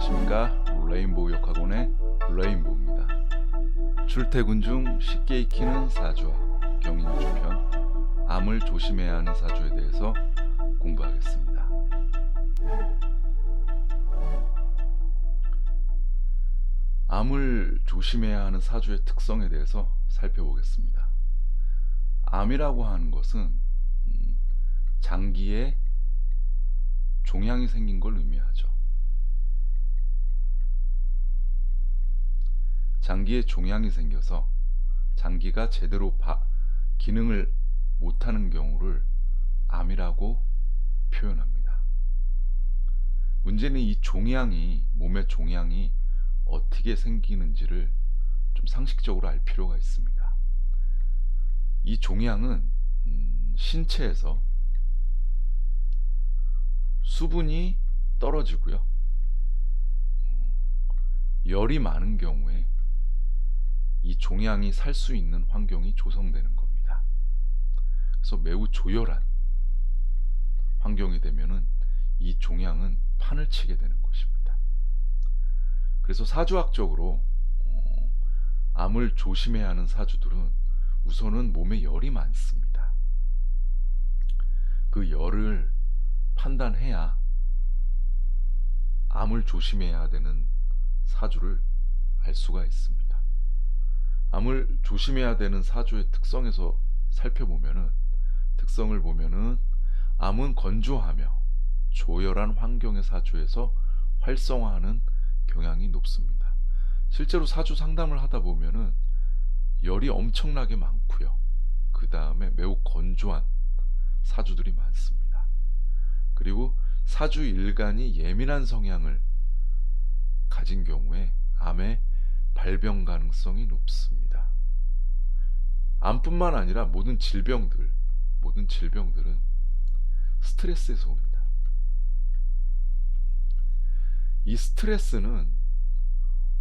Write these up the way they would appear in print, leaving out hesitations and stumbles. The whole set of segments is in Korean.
안녕하십니까. 레인보우 역학원의 레인보우입니다. 출퇴근 중 쉽게 익히는 사주와 경인주편, 암을 조심해야 하는 사주에 대해서 공부하겠습니다. 암을 조심해야 하는 사주의 특성에 대해서 살펴보겠습니다. 암이라고 하는 것은 장기에 종양이 생긴 걸 의미하죠. 장기에 종양이 생겨서 장기가 제대로 기능을 못하는 경우를 암이라고 표현합니다. 문제는 이 몸의 종양이 어떻게 생기는지를 좀 상식적으로 알 필요가 있습니다. 이 종양은 신체에서 수분이 떨어지고요, 열이 많은 경우에 이 종양이 살 수 있는 환경이 조성되는 겁니다. 그래서 매우 조열한 환경이 되면은 이 종양은 판을 치게 되는 것입니다. 그래서 사주학적으로 암을 조심해야 하는 사주들은 우선은 몸에 열이 많습니다. 그 열을 판단해야 암을 조심해야 되는 사주를 알 수가 있습니다. 암을 조심해야 되는 사주의 특성을 보면은 암은 건조하며 조열한 환경의 사주에서 활성화하는 경향이 높습니다. 실제로 사주 상담을 하다 보면은 열이 엄청나게 많고요, 그 다음에 매우 건조한 사주들이 많습니다. 그리고 사주 일간이 예민한 성향을 가진 경우에 암의 발병 가능성이 높습니다. 암뿐만 아니라 모든 질병들은 스트레스에서 옵니다. 이 스트레스는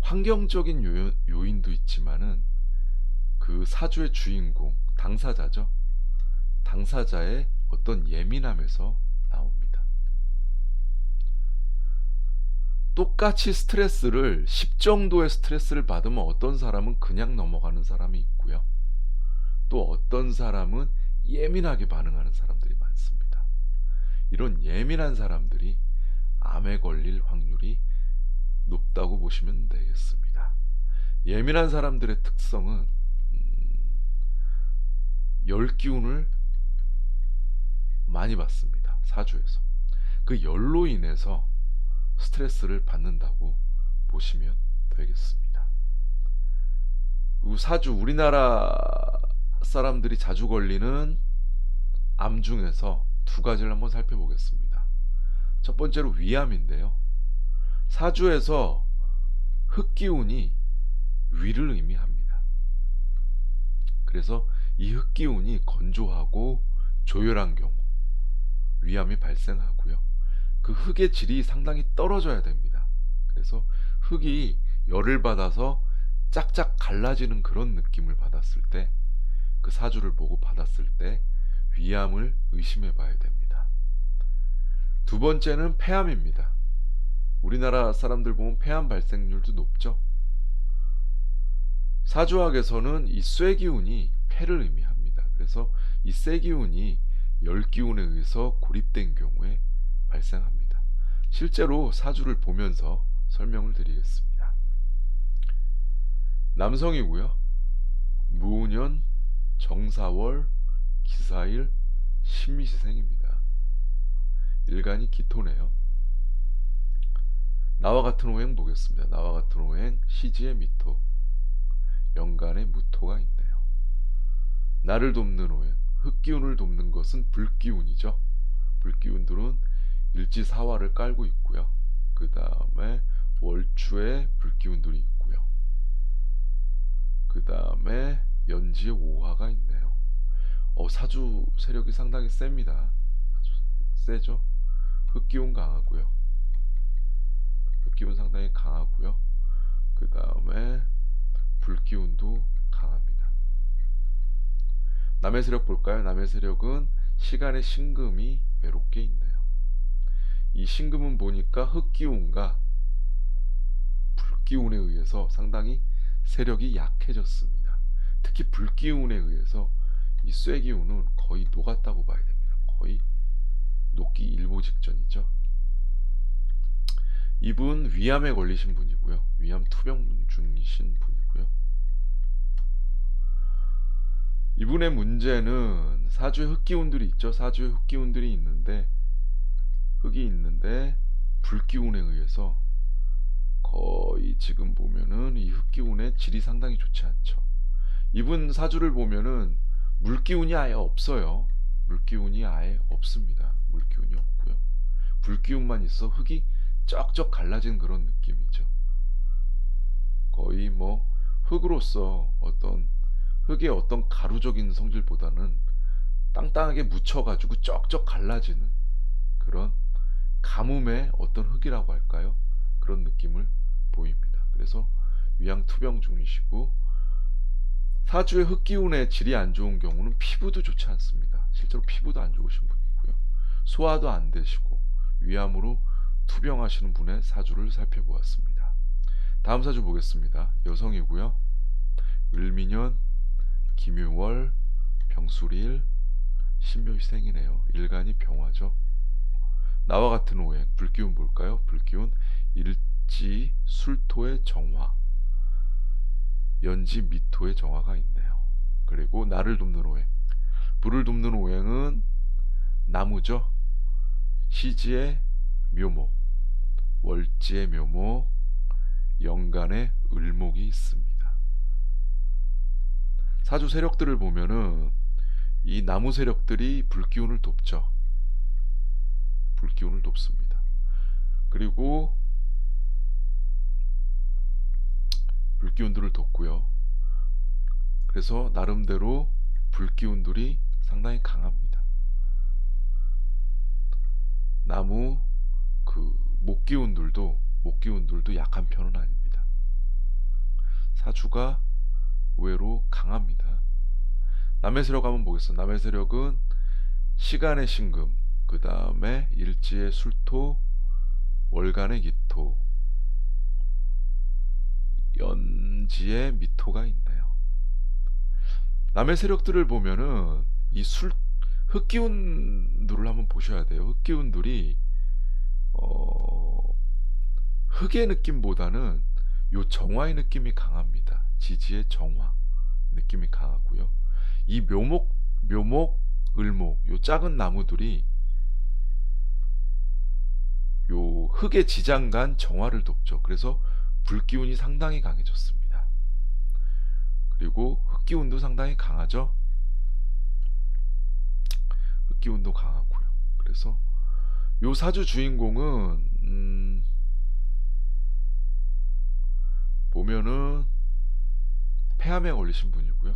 환경적인 요인도 있지만은 그 사주의 주인공, 당사자의 어떤 예민함에서 나옵니다. 똑같이 10 정도의 스트레스를 받으면 어떤 사람은 그냥 넘어가는 사람이 있고요, 또 어떤 사람은 예민하게 반응하는 사람들이 많습니다. 이런 예민한 사람들이 암에 걸릴 확률이 높다고 보시면 되겠습니다. 예민한 사람들의 특성은 열 기운을 많이 받습니다. 사주에서 그 열로 인해서 스트레스를 받는다고 보시면 되겠습니다. 그리고 우리나라 사람들이 자주 걸리는 암 중에서 두 가지를 한번 살펴보겠습니다. 첫 번째로 위암인데요, 사주에서 흑기운이 위를 의미합니다. 그래서 이 흑기운이 건조하고 조열한 경우 위암이 발생하고요, 그 흙의 질이 상당히 떨어져야 됩니다. 그래서 흙이 열을 받아서 짝짝 갈라지는 그런 느낌을 받았을 때, 그 사주를 보고 받았을 때 위암을 의심해 봐야 됩니다. 두 번째는 폐암입니다. 우리나라 사람들 보면 폐암 발생률도 높죠. 사주학에서는 이 쇠기운이 폐를 의미합니다. 그래서 이 쇠기운이 열기운에 의해서 고립된 경우에 발생합니다. 실제로 사주를 보면서 설명을 드리겠습니다. 남성이고요, 무년, 정사월, 기사일, 신미시생입니다. 일간이 기토네요. 나와 같은 오행 보겠습니다. 나와 같은 오행 시지에 미토, 연간에 무토가 있네요. 나를 돕는 오행, 흑기운을 돕는 것은 불기운이죠. 불기운들은 일지사화를 깔고 있고요, 그 다음에 월주에 불기운들이 있고요, 그 다음에 연지에 오화가 있네요. 사주 세력이 상당히 셉니다. 아주 세죠. 흑기운 강하고요, 흑기운 상당히 강하고요, 그 다음에 불기운도 강합니다. 남의 세력 볼까요? 남의 세력은 시간의 신금이 외롭게 있네요. 이 신금은 보니까 흑기운과 흑기운에 의해서 상당히 세력이 약해졌습니다. 특히 불기운에 의해서 이 쇠기운은 거의 녹았다고 봐야 됩니다. 거의 녹기 일보 직전이죠. 이분 위암에 걸리신 분이고요. 위암 투병 중이신 분이고요. 이분의 문제는 사주에 흑기운들이 있죠. 사주에 흑기운들이 있는데, 흑이 있는데 불기운에 의해서 거의 지금 보면은 이 흑기운의 질이 상당히 좋지 않죠. 이분 사주를 보면은 물기운이 아예 없어요. 물기운이 아예 없습니다. 물기운이 없고요. 불기운만 있어 흙이 쩍쩍 갈라진 그런 느낌이죠. 거의 뭐 흙으로서 흙의 어떤 가루적인 성질보다는 땅땅하게 묻혀가지고 쩍쩍 갈라지는 그런 가뭄의 어떤 흙이라고 할까요? 그런 느낌을 보입니다. 그래서 위양투병 중이시고, 사주의 흙기운의 질이 안 좋은 경우는 피부도 좋지 않습니다. 실제로 피부도 안 좋으신 분이고요. 소화도 안 되시고 위암으로 투병하시는 분의 사주를 살펴보았습니다. 다음 사주 보겠습니다. 여성이고요. 을미년, 김유월, 병술일, 신묘희생이네요. 일간이 병화죠. 나와 같은 오행, 불기운 볼까요? 불기운 일지, 술토의 정화, 연지, 미토의 정화가 있네요. 그리고 나를 돕는 오행, 불을 돕는 오행은 나무죠. 시지의 묘목, 월지의 묘목, 연간의 을목이 있습니다. 사주 세력들을 보면은 이 나무 세력들이 불기운을 돕죠. 불기운을 돕습니다. 그리고 불기운들을 돕고요. 그래서 나름대로 불기운들이 상당히 강합니다. 나무 목기운들도 약한 편은 아닙니다. 사주가 의외로 강합니다. 남의 세력 한번 보겠습니다. 남의 세력은 시간의 신금, 그 다음에 일지의 술토, 월간의 기토, 연지의 미토가 있네요. 남의 세력들을 보면은 이 흑기운들을 한번 보셔야 돼요. 흑기운들이 흑의 느낌보다는 요 정화의 느낌이 강합니다. 지지의 정화 느낌이 강하고요. 이 묘목, 을목, 요 작은 나무들이 요 흑의 지장간 정화를 돕죠. 그래서 불기운이 상당히 강해졌습니다. 그리고 흑기운도 상당히 강하죠. 흑기운도 강하고요. 그래서 요 사주 주인공은 보면은 폐암에 걸리신 분이고요.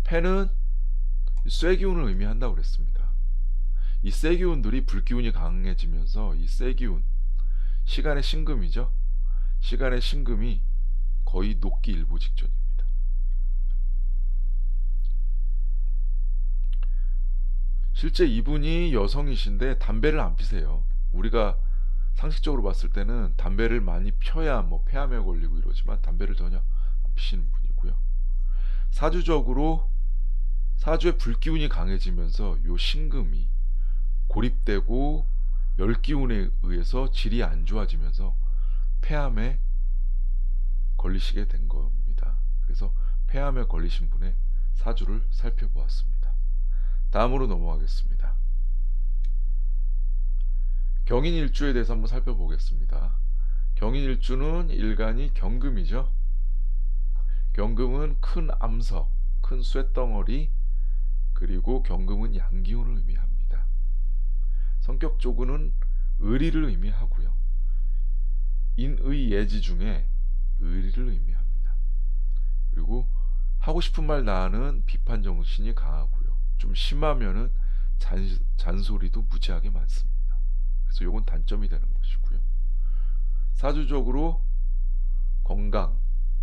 폐는 쇠기운을 의미한다고 그랬습니다. 이 쇠기운들이 불기운이 강해지면서 이 쇠기운, 시간의 신금이죠. 시간의 신금이 거의 녹기 일보 직전입니다. 실제 이분이 여성이신데 담배를 안 피세요. 우리가 상식적으로 봤을 때는 담배를 많이 펴야 뭐 폐암에 걸리고 이러지만 담배를 전혀 안 피시는 분이고요. 사주적으로 사주의 불기운이 강해지면서 요 신금이 고립되고 열기운에 의해서 질이 안 좋아지면서 폐암에 걸리시게 된 겁니다. 그래서 폐암에 걸리신 분의 사주를 살펴보았습니다. 다음으로 넘어가겠습니다. 경인일주에 대해서 한번 살펴보겠습니다. 경인일주는 일간이 경금이죠. 경금은 큰 암석, 큰 쇳덩어리, 그리고 경금은 양기운을 의미합니다. 성격적으로는 의리를 의미하고요. 인의 예지 중에 의리를 의미합니다. 그리고 하고 싶은 말 다하는 비판 정신이 강하고요. 좀 심하면은 잔소리도 무지하게 많습니다. 그래서 이건 단점이 되는 것이고요. 사주적으로 건강,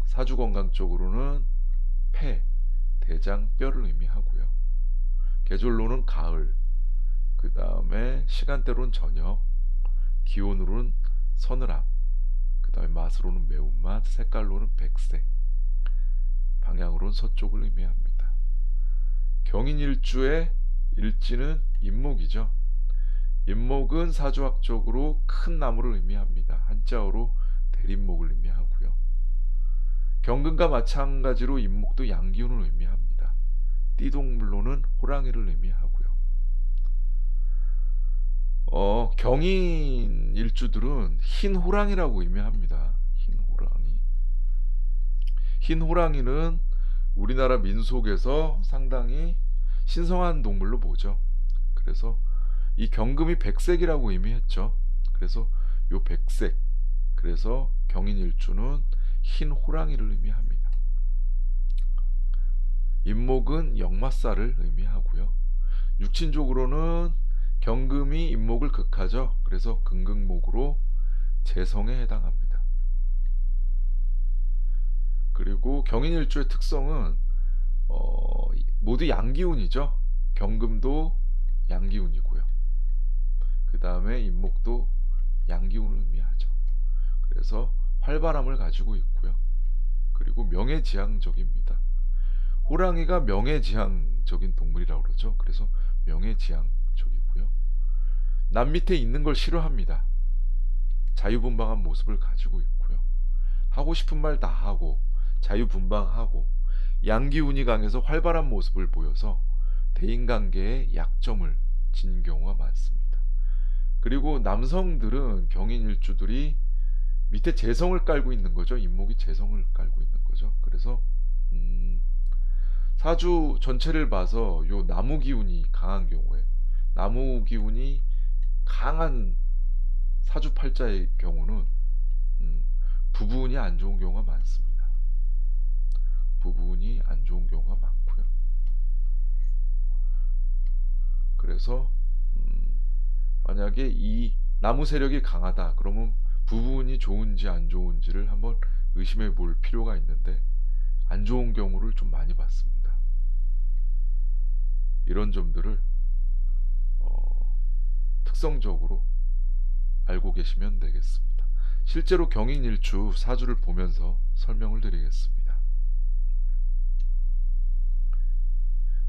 사주 건강 쪽으로는 폐, 대장, 뼈를 의미하고요. 계절로는 가을, 그 다음에 시간대로는 저녁, 기온으로는 서늘함, 다음에 맛으로는 매운맛, 색깔로는 백색, 방향으로는 서쪽을 의미합니다. 경인일주의 일지는 임목이죠. 임목은 사주학적으로 큰 나무를 의미합니다. 한자어로 대림목을 의미하고요. 경금과 마찬가지로 임목도 양기운을 의미합니다. 띠동물로는 호랑이를 의미하고요. 경인 일주들은 흰 호랑이라고 의미합니다. 흰 호랑이. 흰 호랑이는 우리나라 민속에서 상당히 신성한 동물로 보죠. 그래서 이 경금이 백색이라고 의미했죠. 그래서 요 백색, 그래서 경인 일주는 흰 호랑이를 의미합니다. 임목은 역마살을 의미하고요. 육친적으로는 경금이 임목을 극하죠. 그래서 금극목으로 재성에 해당합니다. 그리고 경인일주의 특성은 모두 양기운이죠. 경금도 양기운이고요. 그 다음에 임목도 양기운을 의미하죠. 그래서 활발함을 가지고 있고요. 그리고 명예지향적입니다. 호랑이가 명예지향적인 동물이라고 그러죠. 그래서 명예지향적이고요. 남 밑에 있는 걸 싫어합니다. 자유분방한 모습을 가지고 있고요. 하고 싶은 말 다 하고 자유분방하고 양기운이 강해서 활발한 모습을 보여서 대인관계에 약점을 지닌 경우가 많습니다. 그리고 남성들은 경인일주들이 밑에 재성을 깔고 있는 거죠. 임목이 재성을 깔고 있는 거죠. 그래서 사주 전체를 봐서 요 나무 기운이 강한 경우에, 나무 기운이 강한 사주팔자의 경우는 부부운이 안 좋은 경우가 많습니다. 부부운이 안 좋은 경우가 많고요. 그래서 만약에 이 나무 세력이 강하다 그러면 부부운이 좋은지 안 좋은지를 한번 의심해 볼 필요가 있는데 안 좋은 경우를 좀 많이 봤습니다. 이런 점들을 특성적으로 알고 계시면 되겠습니다. 실제로 경인일주 사주를 보면서 설명을 드리겠습니다.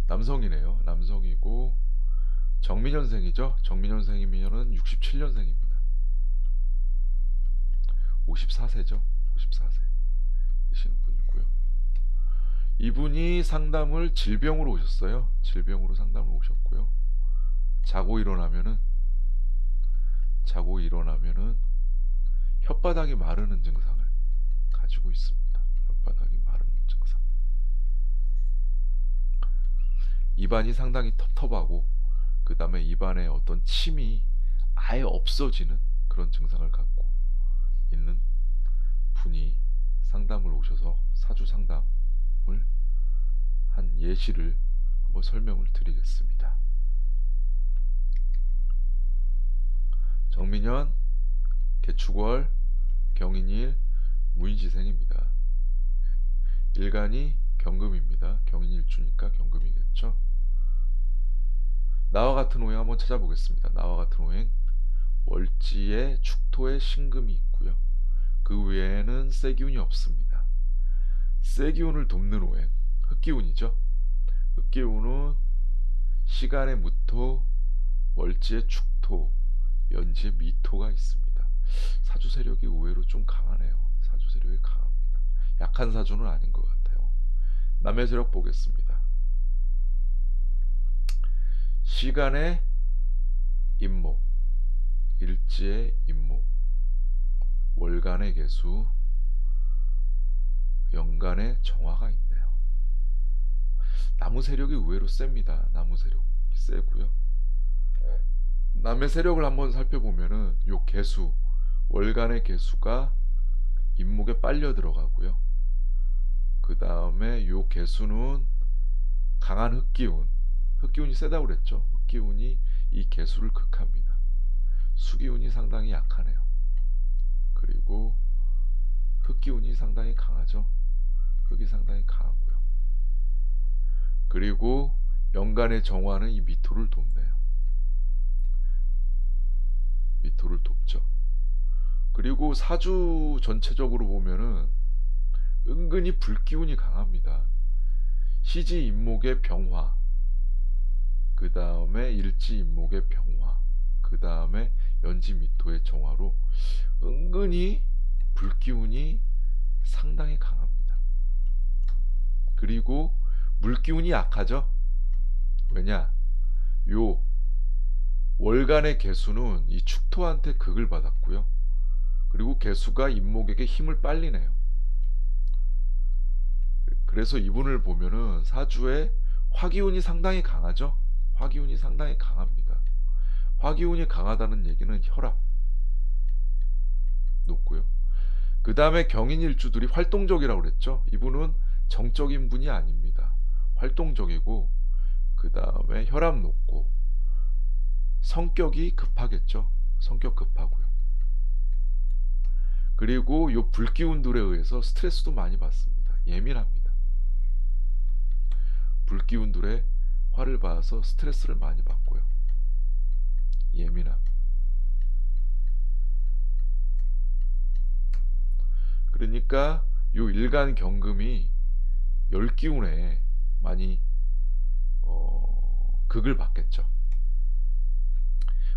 남성이네요. 남성이고 정민년생이죠. 정민년생이면 67년생입니다. 54세죠. 54세 되시는 분이고요. 이분이 상담을 질병으로 오셨어요. 질병으로 상담을 오셨고요. 자고 일어나면은 혓바닥이 마르는 증상을 가지고 있습니다. 혓바닥이 마르는 증상. 입안이 상당히 텁텁하고 그 다음에 입안에 어떤 침이 아예 없어지는 그런 증상을 갖고 있는 분이 상담을 오셔서 사주 상담을 한 예시를 한번 설명을 드리겠습니다. 정민년, 개축월, 경인일, 무인시생입니다. 일간이 경금입니다. 경인일주니까 경금이겠죠. 나와 같은 오행 한번 찾아보겠습니다. 나와 같은 오행, 월지에 축토에 신금이 있고요. 그 외에는 쇠기운이 없습니다. 쇠기운을 돕는 오행, 흑기운이죠. 흑기운은 시간에 무토, 월지에 축토, 연지에 미토가 있습니다. 사주 세력이 의외로 좀 강하네요. 사주 세력이 강합니다. 약한 사주는 아닌 것 같아요. 남의 세력 보겠습니다. 시간에 임목, 일지에 임목, 월간의 개수, 연간의 정화가 있네요. 나무 세력이 의외로 셉니다. 나무 세력이 세고요. 남의 세력을 한번 살펴보면은 요 개수, 월간의 개수가 임목에 빨려 들어가고요. 그 다음에 요 개수는 강한 흑기운, 흑기운이 세다고 그랬죠. 흑기운이 이 개수를 극합니다. 수기운이 상당히 약하네요. 그리고 흑기운이 상당히 강하죠. 흑이 상당히 강하고요. 그리고 연간의 정화는 이 미토를 돕네요. 미토를 돕죠. 그리고 사주 전체적으로 보면은 은근히 불기운이 강합니다. 시지 임목의 병화, 그 다음에 일지 임목의 병화, 그 다음에 연지 미토의 정화로 은근히 불기운이 상당히 강합니다. 그리고 물기운이 약하죠. 왜냐? 요 월간의 개수는 이 축토한테 극을 받았고요. 그리고 개수가 임목에게 힘을 빨리네요. 그래서 이분을 보면은 사주에 화기운이 상당히 강하죠. 화기운이 상당히 강합니다. 화기운이 강하다는 얘기는 혈압 높고요. 그 다음에 경인일주들이 활동적이라고 그랬죠. 이분은 정적인 분이 아닙니다. 활동적이고, 그 다음에 혈압 높고, 성격이 급하겠죠. 성격 급하고요. 그리고 요 불기운들에 의해서 스트레스도 많이 받습니다. 예민합니다. 불기운들의 화를 받아서 스트레스를 많이 받고요. 예민함. 그러니까 요 일간 경금이 열기운에 많이 극을 받겠죠.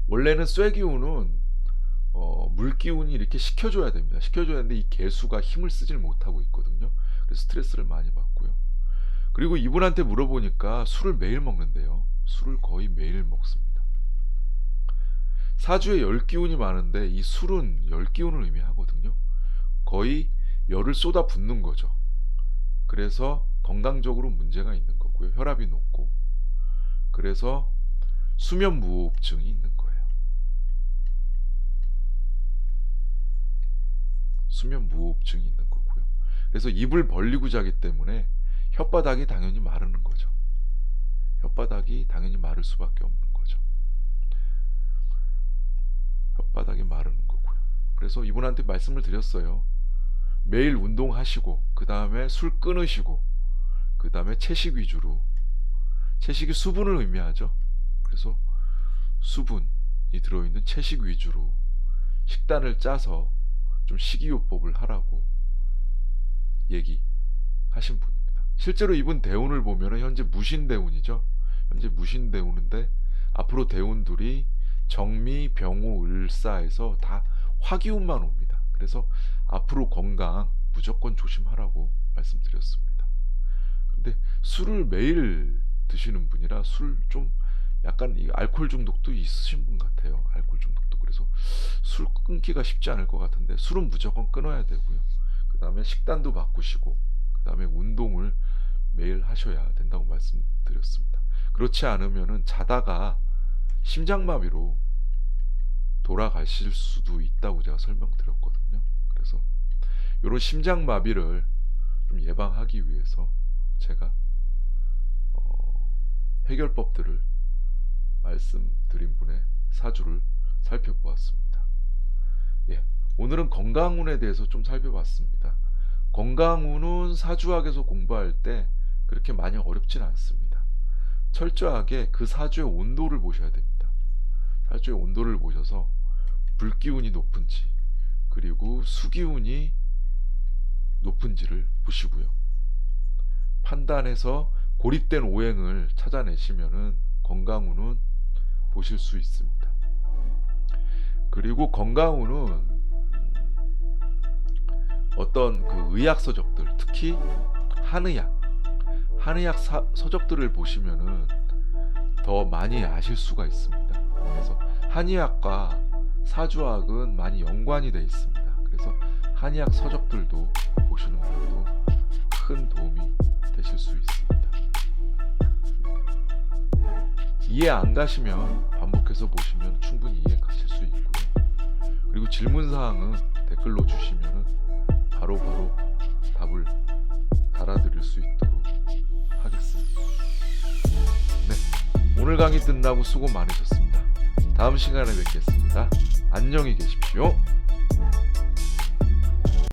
원래는 쇠기운은 물기운이 이렇게 식혀줘야 됩니다. 식혀줘야 되는데 이 개수가 힘을 쓰질 못하고 있거든요. 그래서 스트레스를 많이 받고요. 그리고 이분한테 물어보니까 술을 매일 먹는데요. 술을 거의 매일 먹습니다. 사주에 열기운이 많은데 이 술은 열기운을 의미하거든요. 거의 열을 쏟아 붓는 거죠. 그래서 건강적으로 문제가 있는 거고요. 혈압이 높고, 그래서 수면 무호흡증이 있는 거예요. 수면 무호흡증이 있는 거고요. 그래서 입을 벌리고 자기 때문에 혓바닥이 당연히 마르는 거죠. 혓바닥이 당연히 마를 수밖에 없는 거죠. 혓바닥이 마르는 거고요. 그래서 이분한테 말씀을 드렸어요. 매일 운동하시고, 그 다음에 술 끊으시고, 그 다음에 채식 위주로. 채식이 수분을 의미하죠. 그래서 수분이 들어있는 채식 위주로 식단을 짜서 좀 식이요법을 하라고 얘기하신 분입니다. 실제로 이분 대운을 보면 현재 무신대운이죠. 현재 무신대운인데 앞으로 대운들이 정미, 병호, 을사에서 다 화기운만 옵니다. 그래서 앞으로 건강 무조건 조심하라고 말씀드렸습니다. 근데 술을 매일 드시는 분이라 술 좀 약간 알코올 중독도 있으신 분 같아요. 알코올 중독도. 그래서 술 끊기가 쉽지 않을 것 같은데 술은 무조건 끊어야 되고요. 그 다음에 식단도 바꾸시고, 그 다음에 운동을 매일 하셔야 된다고 말씀드렸습니다. 그렇지 않으면은 자다가 심장마비로 돌아가실 수도 있다고 제가 설명드렸거든요. 그래서 이런 심장마비를 좀 예방하기 위해서 제가 해결법들을 말씀드린 분의 사주를 살펴보았습니다. 예, 오늘은 건강운에 대해서 좀 살펴봤습니다. 건강운은 사주학에서 공부할 때 그렇게 많이 어렵진 않습니다. 철저하게 그 사주의 온도를 보셔야 됩니다. 사주의 온도를 보셔서 불기운이 높은지, 그리고 수기운이 높은지를 보시고요. 판단해서 고립된 오행을 찾아내시면은 건강운은 보실 수 있습니다. 그리고 건강운은 어떤 그 의학 서적들, 특히 한의학 서적들을 보시면은 더 많이 아실 수가 있습니다. 그래서 한의학과 사주학은 많이 연관이 되어 있습니다. 그래서 한의학 서적들도 보시는 것도 큰 도움이 되실 수 있습니다. 이해 안 가시면 반복해서 보시면 충분히 이해 가실 수 있고요. 그리고 질문사항은 댓글로 주시면 바로바로 답을 달아드릴 수 있도록 하겠습니다. 네, 오늘 강의 끝나고 수고 많으셨습니다. 다음 시간에 뵙겠습니다. 안녕히 계십시오.